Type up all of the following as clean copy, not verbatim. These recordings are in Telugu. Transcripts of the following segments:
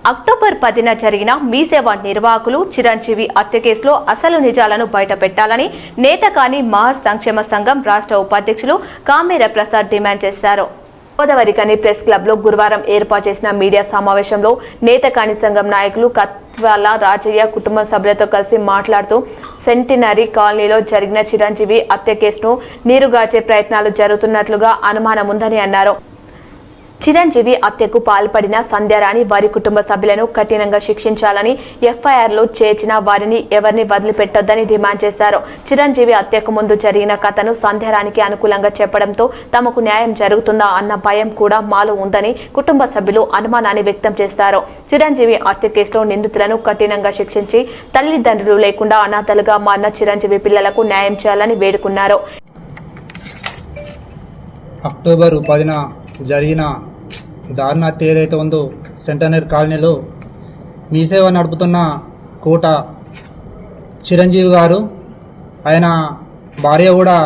అక్టోబర్ 10న జరిగిన మీసేవ నిర్వాహకులు చిరంజీవి హత్య కేసులో అసలు నిజాలను బయటపెట్టాలని నేతకాని మహర్ సంక్షేమ సంఘం రాష్ట్ర ఉపాధ్యక్షులు కామేర ప్రసాద్ డిమాండ్ చేశారు. గోదావరికని ప్రెస్ క్లబ్ లో గురువారం ఏర్పాటు చేసిన మీడియా సమావేశంలో నేతకాని సంఘం నాయకులు కత్వాల రాజయ్య కుటుంబ సభ్యులతో కలిసి మాట్లాడుతూ సెంటినరీ కాలనీలో జరిగిన చిరంజీవి హత్య కేసును నీరుగార్చే ప్రయత్నాలు జరుగుతున్నట్లుగా అనుమానం ఉందని అన్నారు. చిరంజీవి హత్యకు పాల్పడిన సంధ్యారాణి వారి కుటుంబ సభ్యులను కఠినంగా శిక్షించాలని ఎఫ్ఐఆర్లో చేర్చిన వారిని ఎవరిని వదిలిపెట్టొద్దని డిమాండ్ చేశారు. చిరంజీవి హత్యకు ముందు జరిగిన కథను సంధ్యారాణికి అనుకూలంగా చెప్పడంతో తమకు న్యాయం జరుగుతుందా అన్న భయం కూడా మాలో ఉందని కుటుంబ సభ్యులు అనుమానాన్ని వ్యక్తం చేశారు. చిరంజీవి హత్య కేసులో నిందితులను కఠినంగా శిక్షించి తల్లిదండ్రులు లేకుండా అనాథలుగా మారిన చిరంజీవి పిల్లలకు న్యాయం చేయాలని వేడుకున్నారు. అక్టోబర్ 10న జరిగిన దారుణ హత్య ఏదైతే ఉందో సెంటనరీ కాలనీలో మీసేవ నడుపుతున్న కోట చిరంజీవి గారు, ఆయన భార్య కూడా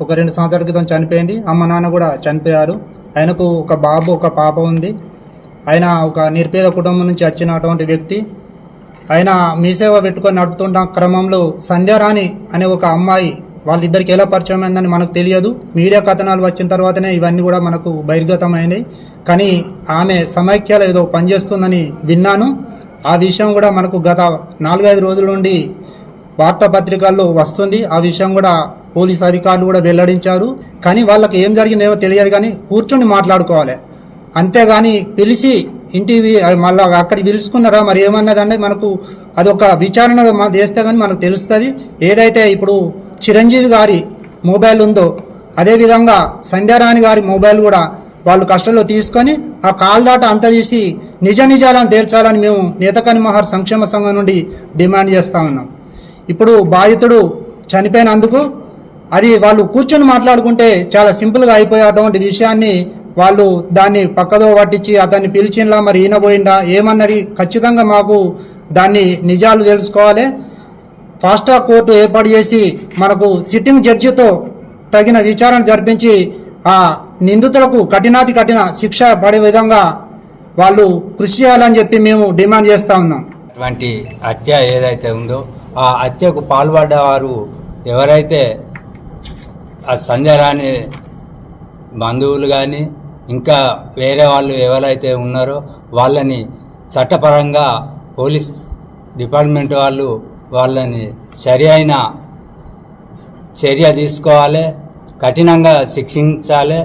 ఒక 2 సంవత్సరాల క్రితం చనిపోయింది. అమ్మ నాన్న కూడా చనిపోయారు. ఆయనకు ఒక బాబు ఒక పాప ఉంది. ఆయన ఒక నిరుపేద కుటుంబం నుంచి వచ్చినటువంటి వ్యక్తి. ఆయన మీసేవ పెట్టుకొని నడుపుతున్న క్రమంలో సంధ్యారాణి అనే ఒక అమ్మాయి, వాళ్ళిద్దరికి ఎలా పరిచయం అయిందని మనకు తెలియదు. మీడియా కథనాలు వచ్చిన తర్వాతనే ఇవన్నీ కూడా మనకు బహిర్గతమైనాయి. కానీ ఆమె సమైక్యాలు ఏదో పనిచేస్తుందని విన్నాను. ఆ విషయం కూడా మనకు గత 4-5 రోజుల నుండి వార్తాపత్రికల్లో వస్తుంది. ఆ విషయం కూడా పోలీసు అధికారులు కూడా వెల్లడించారు. కానీ వాళ్ళకి ఏం జరిగిందేమో తెలియదు. కానీ కూర్చొని మాట్లాడుకోవాలి, అంతేగాని పిలిచి ఇంటివి మళ్ళీ అక్కడికి పిలుచుకున్నారా మరి ఏమన్నదంటే మనకు అదొక విచారణ చేస్తే కానీ మనకు తెలుస్తుంది. ఏదైతే ఇప్పుడు చిరంజీవి గారి మొబైల్ ఉందో అదేవిధంగా సంధ్యారాణి గారి మొబైల్ కూడా వాళ్ళు కష్టంలో తీసుకొని ఆ కాల్ డాటా అంతా తీసి నిజాలను తేల్చాలని మేము నేతకాని మహర్ సంక్షేమ సంఘం నుండి డిమాండ్ చేస్తూ ఉన్నాం. ఇప్పుడు బాధితుడు చనిపోయినందుకు అది వాళ్ళు కూర్చొని మాట్లాడుకుంటే చాలా సింపుల్గా అయిపోయేటువంటి విషయాన్ని వాళ్ళు దాన్ని పక్కదో పట్టించి అతన్ని పిలిచిందా మరి ఈయన పోయిందా ఏమన్నది ఖచ్చితంగా మాకు దాన్ని నిజాలు తెలుసుకోవాలి. ఫాస్ట్ ట్రాక్ కోర్టు ఏర్పాటు చేసి మనకు సిట్టింగ్ జడ్జితో తగిన విచారణ జరిపించి ఆ నిందితులకు కఠిన శిక్ష పడే విధంగా వాళ్ళు కృషి చేయాలని చెప్పి మేము డిమాండ్ చేస్తూ ఉన్నాం. అటువంటి హత్య ఏదైతే ఉందో ఆ హత్యకు పాల్పడ్డవారు ఎవరైతే ఆ సంధ్యారాణి బంధువులు కానీ ఇంకా వేరే వాళ్ళు ఎవరైతే ఉన్నారో వాళ్ళని చట్టపరంగా పోలీస్ డిపార్ట్మెంట్ వాళ్ళని సరి అయిన చర్య తీసుకోవాలి, కఠినంగా శిక్షించాలి.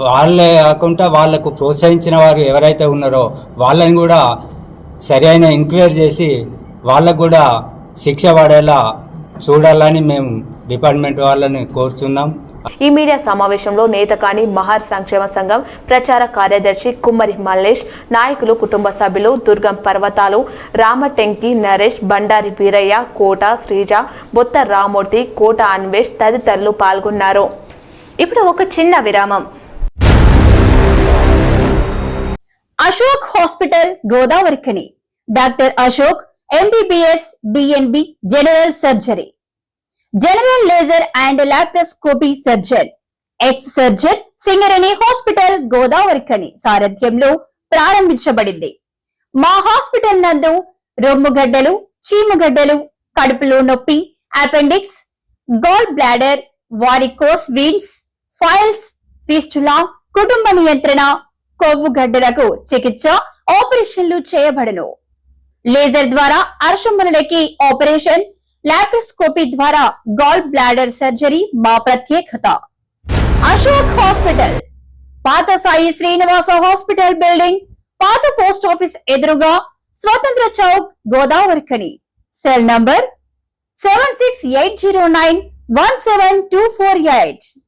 వాళ్ళే కాకుండా వాళ్లకు ప్రోత్సహించిన వారు ఎవరైతే ఉన్నారో వాళ్ళని కూడా సరి అయిన ఎంక్వైరీ చేసి వాళ్ళకు కూడా శిక్ష పడేలా చూడాలని మేము డిపార్ట్మెంట్ వాళ్ళని కోరుతున్నాం. ఈ మీడియా సమావేశంలో నేతకాని మహర్ సంక్షేమ సంఘం ప్రచార కార్యదర్శి కుమ్మరి మల్లేష్, నాయకులు, కుటుంబ సభ్యులు, దుర్గం పర్వతాలు, రామటెంకి నరేష్, బండారి వీరయ్య, కోట శ్రీజ, బొత్త రామూర్తి, కోట అన్వేష్ తదితరులు పాల్గొన్నారు. ఇప్పుడు ఒక చిన్న విరామం. Ashok hospital Godavarikhani doctor Ashok MBBS DNB general surgery, general laser and laparoscopy surgeon, ex surgeon Singareni hospital Godavarikhani సారథ్యంలో ప్రారంభించబడింది. మా హాస్పిటల్ నందు రొమ్ముగడ్డలు, చీముగడ్డలు, కడుపులో నొప్పి, appendix, gall bladder, varicose veins, piles, fistula, కుటుంబ నియంత్రణ, కొవ్వు గడ్డలకు చికిత్స, ఆపరేషన్లు చేయబడును. లేజర్ ద్వారా అర్షములకి ఆపరేషన్, లాప్రోస్కోపీ ద్వారా గాల్ బ్లాడర్ సర్జరీ మా ప్రత్యేకత. అశోక్ హాస్పిటల్ పాత సాయి శ్రీనివాస హాస్పిటల్ బిల్డింగ్, పాత పోస్ట్ ఆఫీస్ ఎదురుగా, స్వతంత్ర చౌక్, గోదావరికని. Cell number 7680917248.